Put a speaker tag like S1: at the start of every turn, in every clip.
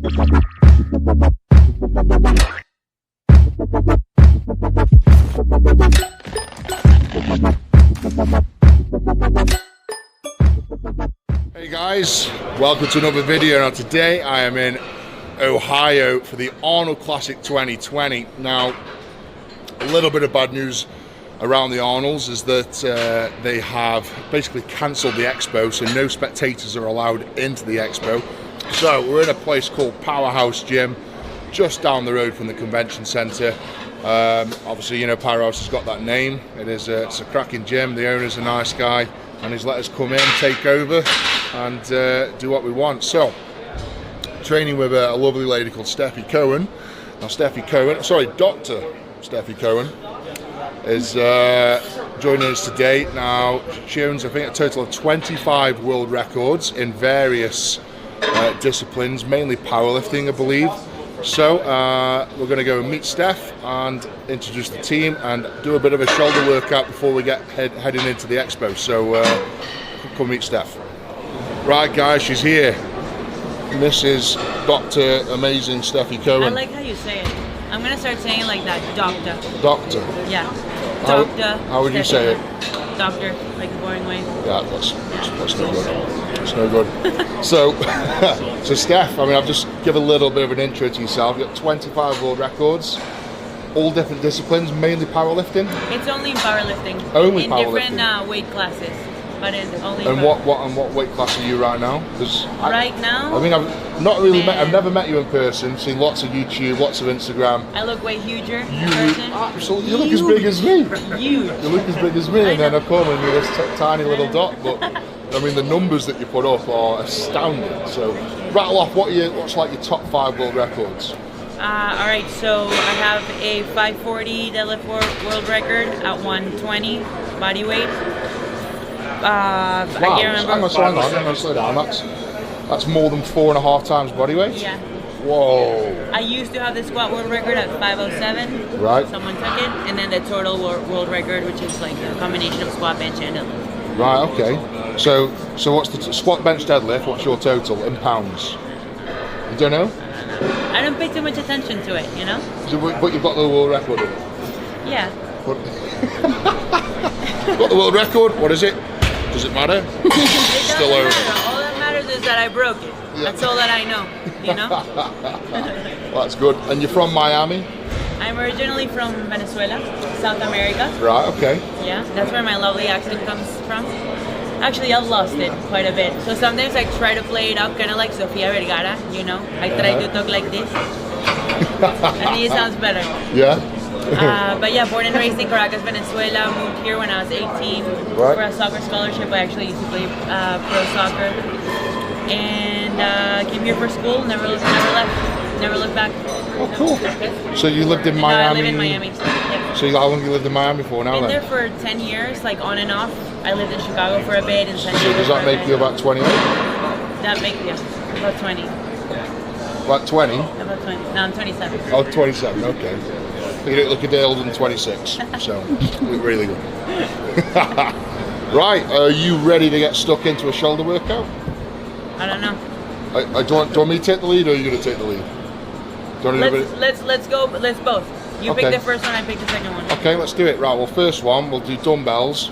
S1: Hey guys, welcome to another video. Now today I am in Ohio for the Arnold Classic 2020. Now, a little bit of bad news around the Arnolds is that they have basically cancelled the expo, so no spectators are allowed into the expo. So we're in a place called Powerhouse Gym, just down the road from the convention center. Obviously, you know, Powerhouse has got that name. It's a cracking gym. The owner's a nice guy, and he's let us come in, take over, and do what we want. So, training with a lovely lady called Stefi Cohen. Now, Dr. Stefi Cohen is joining us today. Now, she owns, I think, a total of 25 world records in various disciplines, mainly powerlifting, I believe. So, we're going to go and meet Steph and introduce the team and do a bit of a shoulder workout before we get heading into the expo. So, come meet Steph. Right, guys, she's here. This is Dr. Amazing Stefi Cohen.
S2: I like how you say it. I'm going to start saying it like that. Doctor.
S1: Doctor?
S2: Yeah. Doctor.
S1: How would you say it?
S2: Doctor, like the boring way.
S1: Yeah, that's no good. That's no good. So Steph, I mean, I'll just give a little bit of an intro to yourself. You've got 25 world records, all different disciplines, mainly powerlifting?
S2: It's only in powerlifting.
S1: Only
S2: in
S1: powerlifting?
S2: different weight classes. But it's only
S1: and what weight class are you right now?
S2: Right now?
S1: I mean, I've never met you in person. Seen lots of YouTube, lots of Instagram.
S2: I look way huger in person.
S1: Absolutely, you look as big as me.
S2: Huge.
S1: You look as big as me, and then I come and you're this tiny little dot. But I mean, the numbers that you put up are astounding. So, rattle off what's like your top 5 world records.
S2: All right, so I have a 540 deadlift world record at 120 body weight.
S1: Wow,
S2: I can't remember.
S1: hang on, slow down. That's more than 4.5 times body weight?
S2: Yeah.
S1: Whoa.
S2: I used to have the squat world record at 507.
S1: Right.
S2: Someone took it, and then the total world record, which is like a combination of squat, bench, and deadlift.
S1: Right, okay. So what's the squat, bench, deadlift? What's your total in pounds? You don't know?
S2: I don't pay too much attention to it, you know?
S1: But you've got the world record.
S2: Yeah.
S1: Got the world record, what is it? Does it matter?
S2: Still over. All that matters is that I broke it. Yeah. That's all that I know, you know?
S1: Well, that's good. And you're from Miami?
S2: I'm originally from Venezuela, South America.
S1: Right, okay.
S2: Yeah, that's where my lovely accent comes from. Actually, I've lost it quite a bit. So sometimes I try to play it up kind of like Sofia Vergara, you know? I try to talk like this. I think it sounds better.
S1: Yeah?
S2: But yeah, born and raised in Caracas, Venezuela. Moved here when I was 18 for a soccer scholarship. I actually used to play pro soccer, and came here for school. Never left. Never looked back.
S1: Oh, cool. So you lived in Miami?
S2: No, I live in Miami. Yeah.
S1: So how long have you lived in Miami for now?
S2: Been there for 10 years, like on and off. I lived in Chicago for a bit, and San Diego.
S1: So does that make you about 28?
S2: That makes me about 20.
S1: About 20?
S2: About 20. No, I'm 27.
S1: Oh, 27. Okay. You don't look a day older than 26, so you look really good. Right, are you ready to get stuck into a shoulder workout?
S2: I don't know.
S1: Do you want me to take the lead, or are you going to take the lead?
S2: Let's go. Let's both. You pick the first one, I pick the second one.
S1: Okay, let's do it. Right, well, first one, we'll do dumbbells.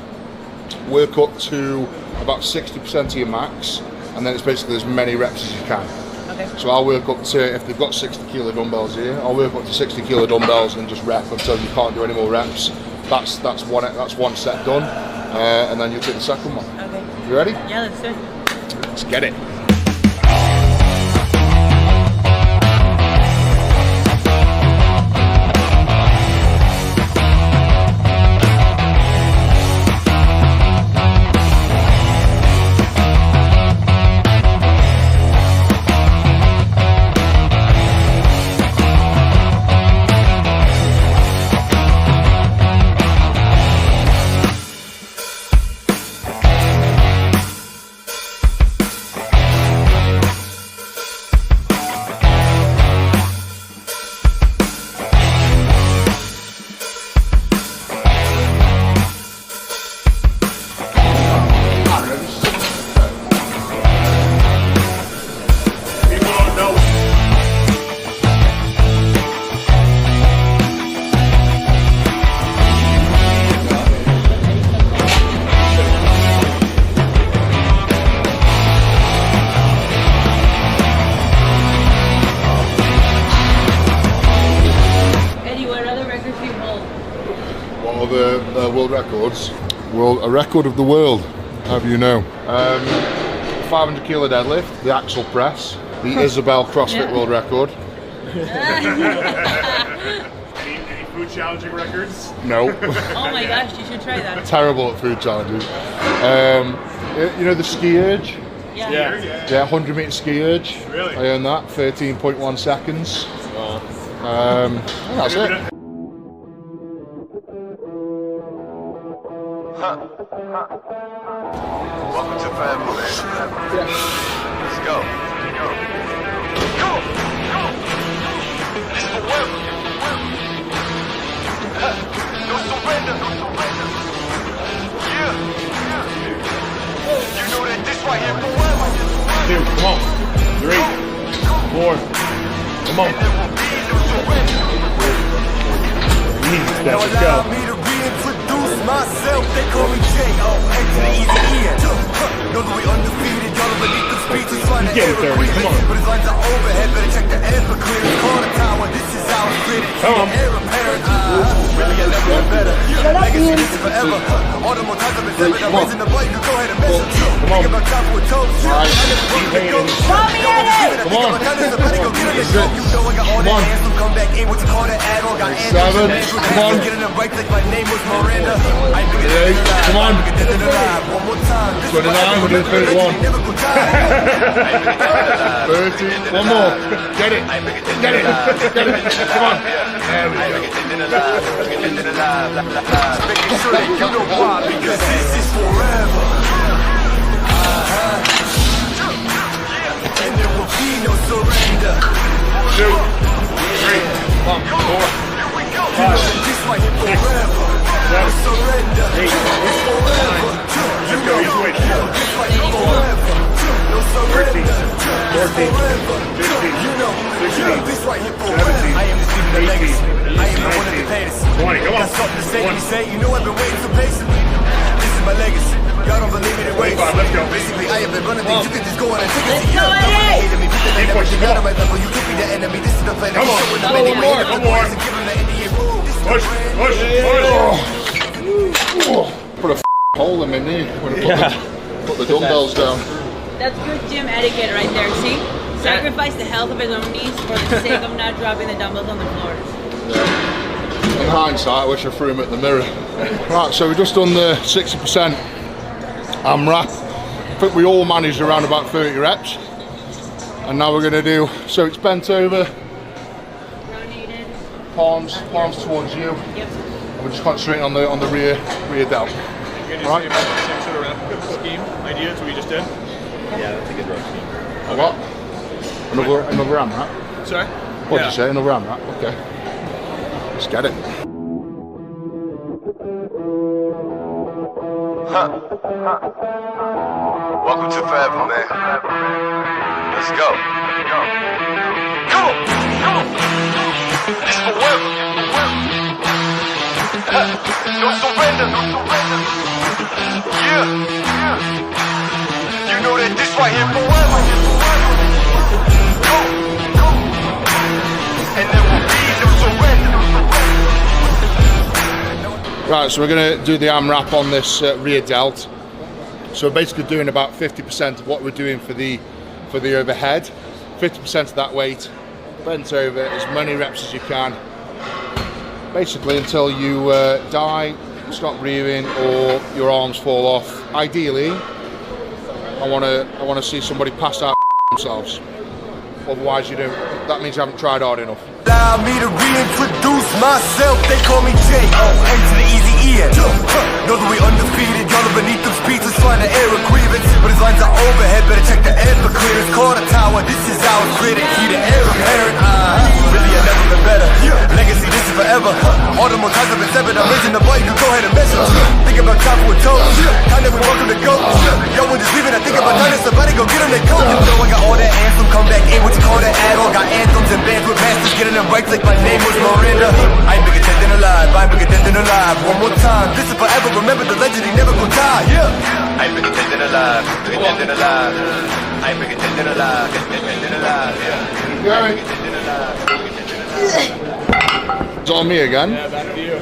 S1: Work up to about 60% of your max, and then it's basically as many reps as you can.
S2: Okay.
S1: So I'll work up to, if they've got 60 kilo dumbbells here, I'll work up to 60 kilo dumbbells and just rep until you can't do any more reps. That's one set done, and then you'll take the second one.
S2: Okay.
S1: You ready?
S2: Yeah, let's do it.
S1: Let's get it. world records. Well, a record of the world, have you know. 500 kilo deadlift, the axle press, the Isabel CrossFit world record.
S3: Any food challenging records?
S1: No.
S2: Oh my gosh, you should try that.
S1: Terrible at food challenges. You know the ski urge?
S2: Yeah.
S1: Yeah, 100 meter ski urge.
S3: Really?
S1: I earned that, 13.1 seconds. That's it.
S4: Welcome to Forever, man. Let's go. Go. Go. It's forever. No surrender. Yeah. You know that this right here forever.
S3: 2, come on. 3, 4, come on. Let's go.
S4: Me to reintroduce myself. They call me J.O. X to the easy end. Know that we undefeated. Y'all are beneath the speeches trying to
S3: Get it, 30. Come on.
S4: But his lines are overhead. Better check the air for clearance. Call the tower. This is our credit.
S3: Come on.
S4: Air apparent. Really, I never been better. Legacy, this is forever. All the more times I've been seven. I'm raising the bar. You can go ahead and mess it. Think about top with toes. I never broke the ghost.
S1: Come on.
S4: You know I got all that hands. So come back in. What you call that add-on? Got
S1: 7. Come on.
S4: Getting them right like my name was Miranda. I ain't bigger than
S1: 8. Come on.
S4: one more time.
S1: 29. We're doing 31. 30. One more. Get it. Get it. Get it. Come on. There we go.
S4: Making sure that you know why, because this is forever. And there will be no surrender.
S3: 2, 3, 4, 5, 6,
S4: Forever. No surrender.
S3: 8, 9. Let's go. Easy way. 13, 14, 15, 16, 17,
S4: I am the Stefi Cohen legacy. I am the one that
S3: 19,
S4: paid us.
S3: 20. Come on.
S4: Got something to say to
S3: 1.
S4: me, say. You know I've been waiting so patiently. This is my legacy. Y'all don't believe me, then wait.
S3: 25. Let's go.
S4: Basically, I have been running things. You can just go on and take it to
S2: Let's
S4: you.
S2: go, Eddie.
S4: Hated me, but then
S3: Keep
S4: never
S3: pushing.
S4: got
S3: Come
S4: on
S3: on.
S4: my level. You could be the enemy. This is the plan.
S3: Come on.
S1: One more.
S3: One more.
S4: Give him the NDA. This is the
S3: Push,
S4: plan.
S3: push, push.
S1: Put a hole in my knee when I put the dumbbells down.
S2: That's good gym etiquette right there, see? Sacrifice the health of his own knees for the sake of not dropping the dumbbells on the floor.
S1: In hindsight, I wish I threw him at the mirror. Right, so we've just done the 60% AMRAP. I think we all managed around about 30 reps. And now we're going to do, so it's bent over,
S2: Pronated.
S1: palms towards you.
S2: Yep.
S1: And we're just concentrating on the rear delt.
S3: Can you
S1: Right.
S3: say about the same sort of rep scheme idea as we just did?
S5: Yeah, that's a good rep scheme.
S1: What? Another AMRAP?
S3: Sorry?
S1: What did you say? Another AMRAP? Okay. Let's get it.
S4: Welcome to Forever, man. Let's go. Go. It's forever. No surrender. Yeah. You know that this right here forever. Go. And there will be no surrender.
S1: Right, so we're going to do the AMRAP on this rear delt. So we're basically doing about 50% of what we're doing for the overhead. 50% of that weight, bent over as many reps as you can. Basically until you die, stop breathing, or your arms fall off. Ideally, I want to see somebody pass out themselves. Otherwise, that means you haven't tried hard enough.
S4: Allow me to reintroduce myself. They call me J.O. X to the easy end. Know that we undefeated. Y'all are beneath them speeches trying to air a grievance. But his lines are overhead. Better check the air for clearance. Call the tower. This is our credit. Key to air apparent. Really, I've never been better. Legacy, this is forever. All the more times I've been seven. I'm raising the bar. You can go ahead and measure. Think about top with toes. Time that we welcome to go. Yo, when just leaving, I think about time that somebody go get on their coat. You know I got all that anthem. Come back in. What you call that add-on? Got anthems and bands with masters. Getting them right like my name was Miranda. I ain't bigger dead than alive. I ain't bigger dead than alive. One more time. This is forever. Remember the legend. He never gon' die. Yeah. I ain't bigger dead than alive. Bigger dead than alive. I ain't bigger dead than alive. Dead than alive. Yeah.
S1: Going. It's on me again.
S3: Yeah, back to you.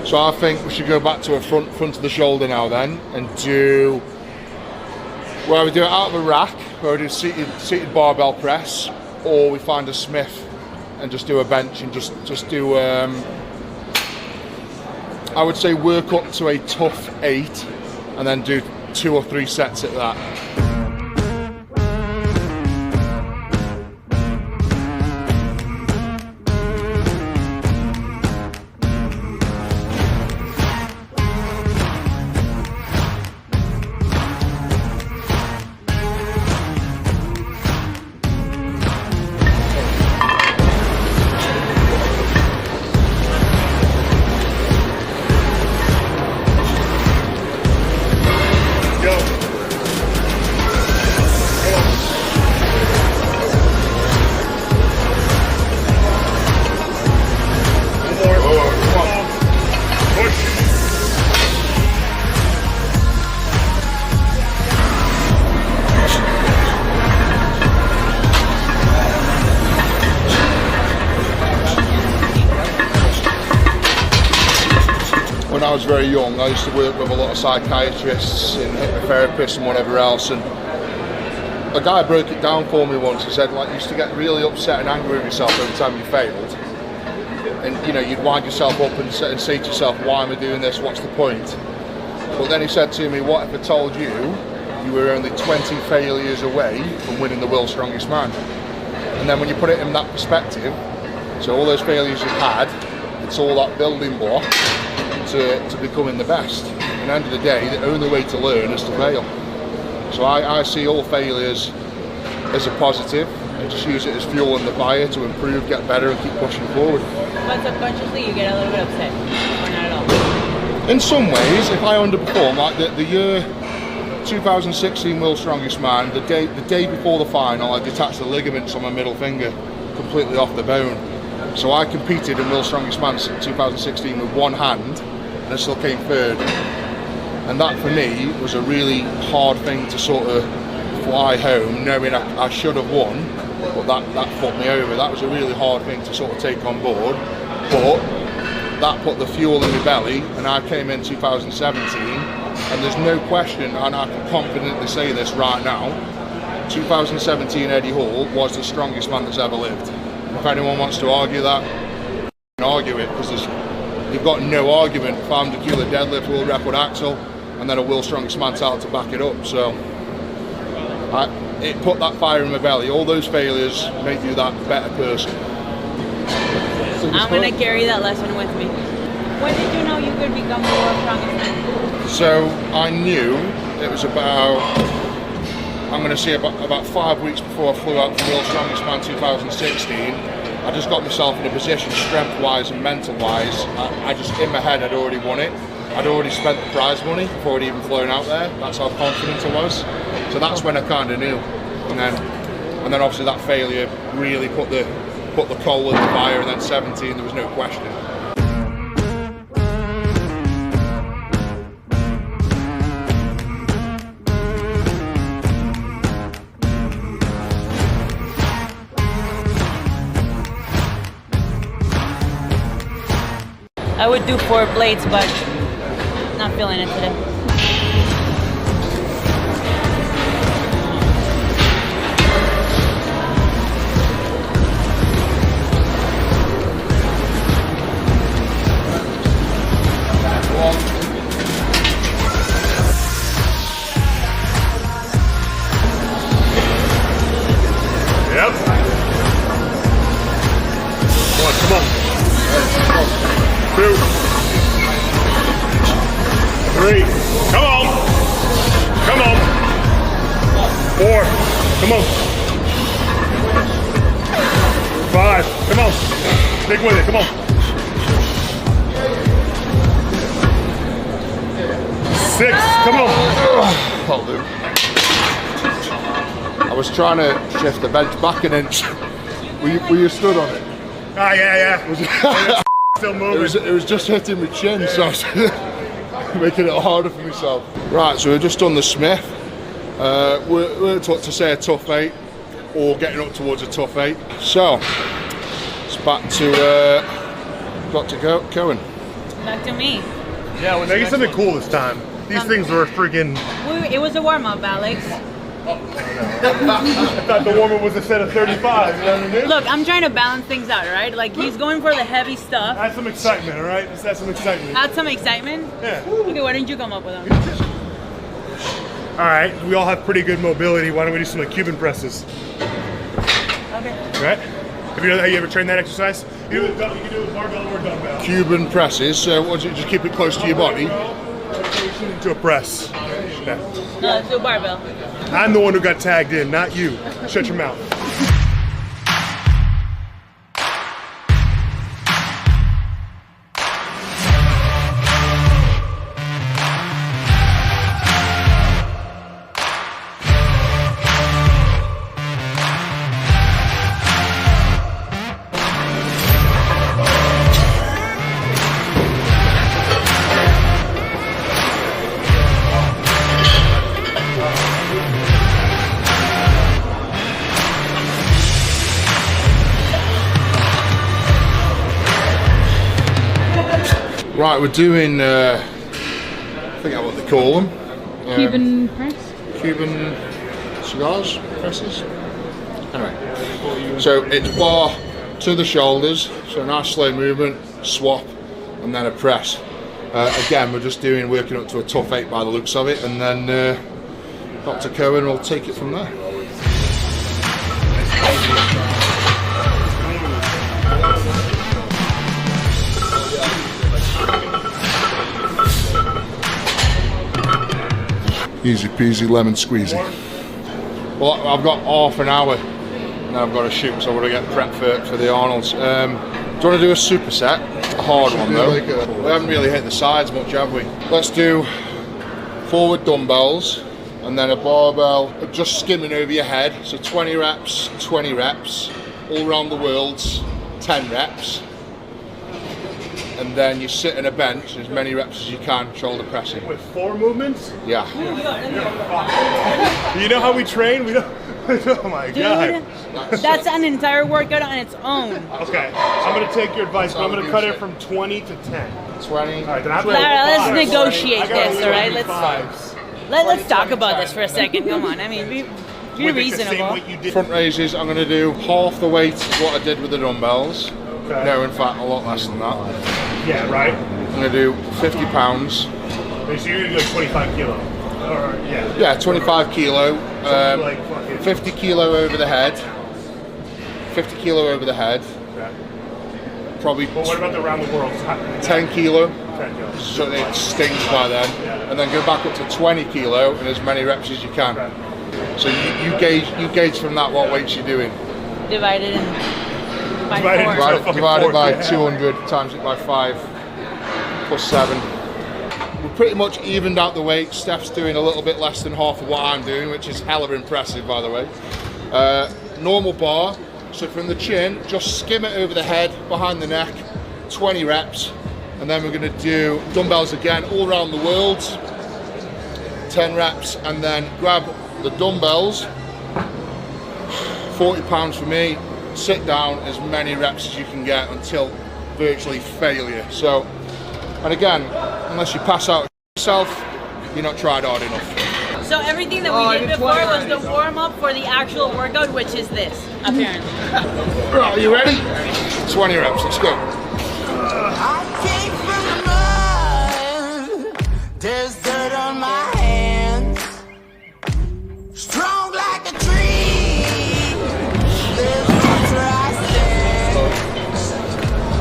S1: So I think we should go back to a front of the shoulder now then, and do, well, we do it out of a rack, where we do seated barbell press, or we find a Smith and just do a bench and just do, I would say work up to a tough 8 and then do 2 or 3 sets at that. When I was very young, I used to work with a lot of psychiatrists and hypnotherapists and whatever else, and a guy broke it down for me once. He said, like, you used to get really upset and angry with yourself every time you failed, and you know, you'd wind yourself up and say to yourself, why am I doing this, what's the point? But then he said to me, what if I told you you were only 20 failures away from winning the world's strongest man? And then when you put it in that perspective, so all those failures you've had, it's all that building block to becoming the best. At the end of the day, the only way to learn is to fail. So I see all failures as a positive, and just use it as fuel in the fire to improve, get better, and keep pushing forward.
S2: But subconsciously, you get a little bit upset, or not at all?
S1: In some ways, if I underperform, like the year 2016 World's Strongest Man, the day before the final, I detached the ligaments on my middle finger completely off the bone. So I competed in World's Strongest Man 2016 with one hand, and I still came third. And that for me was a really hard thing to sort of fly home, knowing I should have won, but that fucked me over. That was a really hard thing to sort of take on board, but that put the fuel in my belly, and I came in 2017, and there's no question, and I can confidently say this right now, 2017 Eddie Hall was the strongest man that's ever lived. If anyone wants to argue that, argue it, because you've got no argument. 500 kilo deadlift, world record axle, and then a world's strongest man title to back it up. So it put that fire in my belly. All those failures make you that better person.
S2: I'm gonna carry that lesson with me. When did you know you could become the world's strongest man?
S1: So I knew it was about, I'm going to say about 5 weeks before I flew out for World's Strongest Man 2016. I just got myself in a position, strength-wise and mental-wise. I just, in my head, I'd already won it. I'd already spent the prize money before I'd even flown out there. That's how confident I was. So that's when I kind of knew. And then obviously that failure really put the coal in the fire. And then 17, there was no question.
S2: I would do 4 plates, but not feeling it today.
S3: Yep. Come on. 2, 3, come on, 4, come on, 5, come on, stick with it, come on, 6, come on.
S1: That'll do. I was trying to shift the bench back an inch. Were you stood on it?
S3: Ah, yeah. Still moving.
S1: It was just hitting my chin, so I was making it harder for myself. Right, so we've just done the Smith. We're taught to say a tough 8, or getting up towards a tough 8. So it's back to Dr. Cohen.
S2: Back to me.
S3: Yeah, well, make it something cool this time. These things were freaking...
S2: It was a warm-up, Alex.
S3: I thought the warm-up was a set of 35. You know what I mean?
S2: Look, I'm trying to balance things out, right? Like, he's going for the heavy stuff.
S3: Add some excitement, all right? Just add some excitement.
S2: Add some excitement?
S3: Yeah.
S2: Okay, why didn't you come up with them?
S3: All right, we all have pretty good mobility. Why don't we do some like Cuban presses?
S2: Okay.
S3: All right? Have you ever trained that exercise? You can do it barbell or dumbbell.
S1: Cuban presses, so what do you just keep it close to your body?
S3: Rotation into a press. Yeah.
S2: No, let's do barbell.
S3: I'm the one who got tagged in, not you. Shut your mouth.
S1: Right, we're doing, I forget what they call them.
S2: Cuban press?
S1: Cuban cigars, presses. Anyway, so it's bar to the shoulders, so a nice slow movement, swap, and then a press. Again, we're just working up to a tough 8 by the looks of it, and then Dr. Cohen will take it from there. Easy peasy, lemon squeezy. Well, I've got half an hour, and I've got to shoot, so I'm going to get prepped for the Arnolds. Do you want to do a superset? A hard one though. We haven't really hit the sides much, have we? Let's do forward dumbbells, and then a barbell, just skimming over your head. So 20 reps, all around the world, 10 reps. And then you sit in a bench, as many reps as you can, shoulder pressing.
S3: With 4 movements?
S1: Yeah.
S3: You know how we train? We don't. Oh my god.
S2: That's an entire workout on its own.
S3: Okay, I'm gonna take your advice, but I'm gonna cut it from 20 to 10.
S1: 20.
S3: All right, then I have to
S2: Let's
S3: go
S2: negotiate
S3: I gotta
S2: this,
S3: do
S2: all right?
S3: 25s.
S2: Let's talk about this for a second. Come on, I mean, be
S3: With the same
S2: reasonable.
S3: weight you did.
S1: Front raises, I'm going to do half the weight of what I did with the dumbbells.
S3: Okay.
S1: No, in fact, a lot less than that.
S3: Yeah, right?
S1: I'm going to do 50 pounds.
S3: So you're gonna do like 25 kilo. Or, yeah.
S1: Yeah, 25 kilo.
S3: Like fucking
S1: 50 kilo over the head. 50 kilo over the head.
S3: Okay.
S1: Probably
S3: But what about the round the world?
S1: 10 kilo.
S3: 10 kilos.
S1: So it stings by then. And then go back up to 20 kilo and as many reps as you can.
S3: Okay.
S1: So you gauge from that what weights you're doing.
S2: Divided by
S3: Divided
S2: 4.
S3: by-
S1: Divided by
S3: Yeah.
S1: 200, times it by 5, plus 7. We're pretty much evened out the weight. Steph's doing a little bit less than half of what I'm doing, which is hella impressive, by the way. Normal bar, so from the chin, just skim it over the head, behind the neck, 20 reps. And then we're gonna do dumbbells again, all around the world, 10 reps, and then grab the dumbbells, 40 pounds for me, sit down as many reps as you can get until virtually failure. So, and again, unless you pass out yourself, you're not tried hard enough.
S2: So everything that we did before was the warm up for the actual workout, which is this, apparently.
S1: Right, are you ready? 20 reps, let's go.
S6: I came from the mud. There's dirt on my hands. Strong like a tree. There's roots where I stand.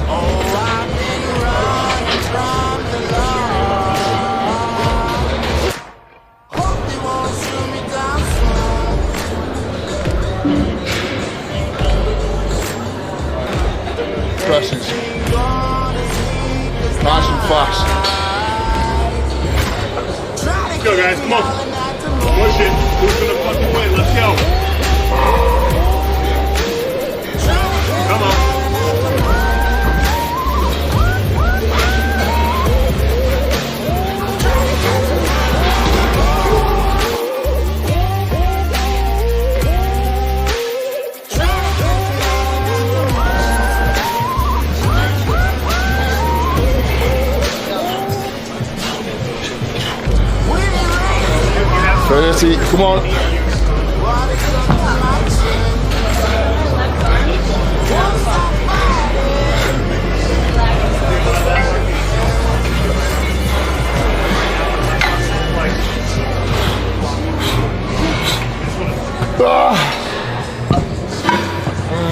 S6: Oh, I've been running from the Lord. Hope they won't shoot me down soon.
S1: Presses. Nice and fast.
S3: Let's go, guys. Come on. Push it. Push in the fucking way. Let's go. Come on.
S1: See, come on.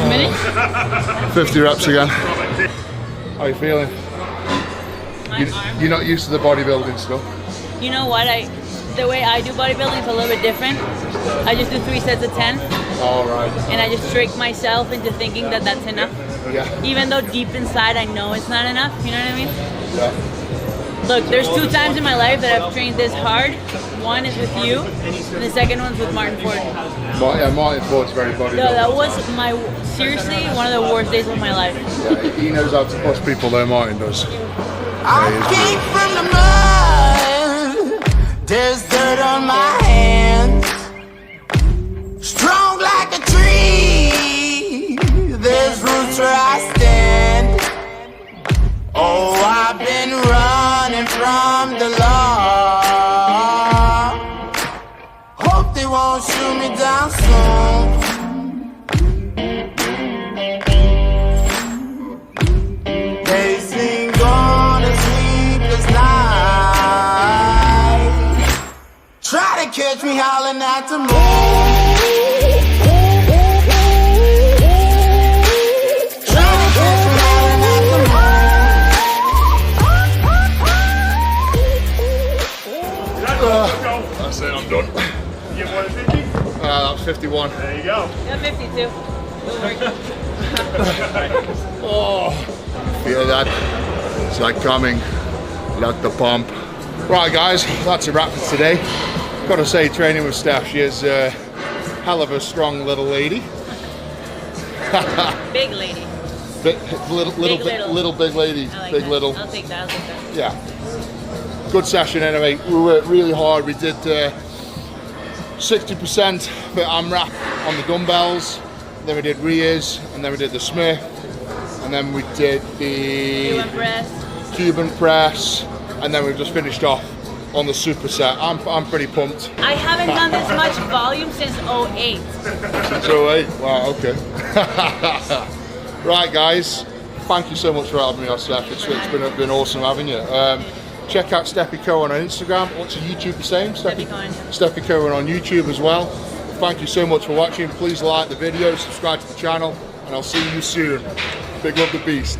S2: Minute?
S1: 50 reps again. How are you feeling?
S2: My arm.
S1: You're not used to the bodybuilding stuff.
S2: You know what? The way I do bodybuilding is a little bit different. I just do 3 sets of 10,
S1: All right.
S2: and I just trick myself into thinking that that's enough.
S1: Yeah.
S2: Even though deep inside I know it's not enough. You know what I mean?
S1: Yeah.
S2: Look, there's 2 times in my life that I've trained this hard. One is with you, and the second one's with Martin Ford.
S1: Martin Ford's very bodybuilding.
S2: No, that was seriously one of the worst days of my life.
S1: Yeah, he knows how to push people though, Martin does.
S6: I came from the mud. There's dirt on my hands. Strong like a tree. There's roots where I stand. Oh, I've been running from the law. Hope they won't shoot me down soon. Days been gone and sleepless nights. Try to catch me howling at the moon. Try to catch me howling at the
S3: That's it, I'm done. You get more than 50?
S1: That was 51.
S3: There you go.
S2: Yeah, 52.
S1: Oh, feel that? It's like coming, like the pump. Right, guys, that's a wrap for today. Gotta say, training with Steph, she is a hell of a strong little lady.
S2: Big lady.
S1: Little big lady,
S2: I like
S1: big
S2: that.
S1: little.
S2: I'll take that.
S1: Yeah. Good session anyway. We worked really hard. We did 60% for AMRAP on the dumbbells. Then we did rears, and then we did the Smith, and then we did the Cuban press, and then we've just finished off on the superset. I'm pretty pumped.
S2: I haven't done this much volume since 08.
S1: So, wow, okay. Right, guys, thank you so much for having me on, Steph. It's been awesome having you. Check out Stefi Cohen on Instagram. What's your YouTube the same?
S2: Stefi Cohen.
S1: Stefi Cohen on YouTube as well. Thank you so much for watching. Please like the video, subscribe to the channel, and I'll see you soon. Big love the beast.